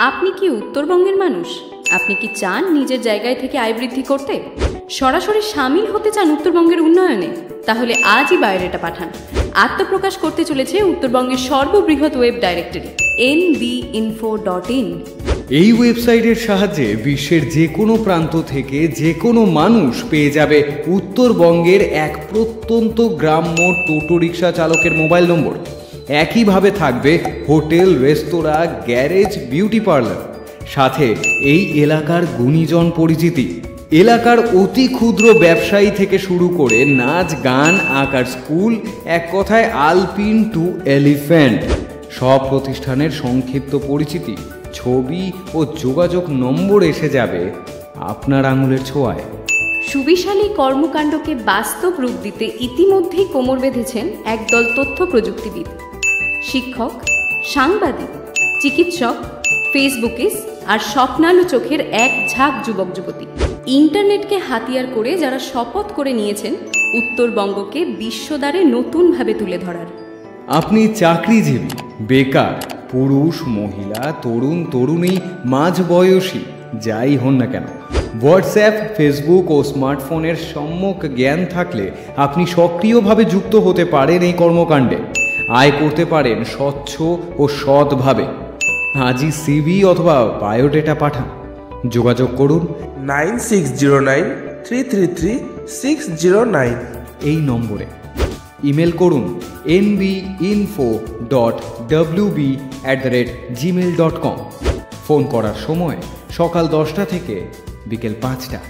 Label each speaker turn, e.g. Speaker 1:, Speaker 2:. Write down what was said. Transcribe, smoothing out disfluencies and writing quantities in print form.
Speaker 1: আপনি কি উত্তরবঙ্গের মানুষ? আপনি কি চান নিজের জায়গায় থেকে আয় বৃদ্ধি করতে? সরাসরি সামিল হতে চান উত্তরবঙ্গের উন্নয়নে? তাহলে আজই বায়োডাটা পাঠান। আত্মপ্রকাশ করতে চলেছে উত্তরবঙ্গের সর্ববৃহৎ ওয়েব ডাইরেক্টরি nbinfo.in।
Speaker 2: এই ওয়েবসাইটের সাহায্যে বিশ্বের যে কোনো প্রান্ত থেকে যে কোনো মানুষ পেয়ে যাবে উত্তরবঙ্গের এক প্রত্যন্ত গ্রাম্য টোটো রিক্সা চালকের মোবাইল নম্বর। একইভাবে থাকবে হোটেল, রেস্তোরাঁ, গ্যারেজ, বিউটি পার্লার, সাথে এই এলাকার গুণীজন পরিচিতি, এলাকার অতি ক্ষুদ্র ব্যবসায়ী থেকে শুরু করে নাচ, গান, আঁকার স্কুল, এক কথায় আলপিন টু এলিফ্যান্ট, সব প্রতিষ্ঠানের সংক্ষিপ্ত পরিচিতি, ছবি ও যোগাযোগ নম্বর এসে যাবে আপনার আঙুলের ছোঁয়ায়।
Speaker 1: সুবিশালী কর্মকাণ্ডকে বাস্তব রূপ দিতে ইতিমধ্যেই কোমর বেঁধেছেন একদল তথ্য প্রযুক্তিবিদ, শিক্ষক, সাংবাদিক, চিকিৎসক, ফেসবুকিস আর স্বপ্নালু চোখের এক ঝাঁক যুবক যুবতী। ইন্টারনেটকে হাতিয়ার করে যারা শপথ করে নিয়েছেন উত্তরবঙ্গকে বিশ্বদ্বারে নতুনভাবে তুলে ধরার।
Speaker 2: আপনি চাকরিজীবী, বেকার, পুরুষ, মহিলা, তরুণ, তরুণী, মাঝবয়সী, যাই হন না কেন, হোয়াটসঅ্যাপ, ফেসবুক ও স্মার্টফোনের সম্যক জ্ঞান থাকলে আপনি সক্রিয়ভাবে যুক্ত হতে পারেন এই কর্মকাণ্ডে। আয় করতে পারেন স্বচ্ছ ও সৎভাবে। আজই সিভি অথবা বায়োডাটা পাঠান। যোগাযোগ করুন
Speaker 3: 9609333609
Speaker 2: এই নম্বরে। ইমেল করুন nbinfo.wb@gmail.com। ফোন করার সময় সকাল 10টা থেকে বিকেল 5টা।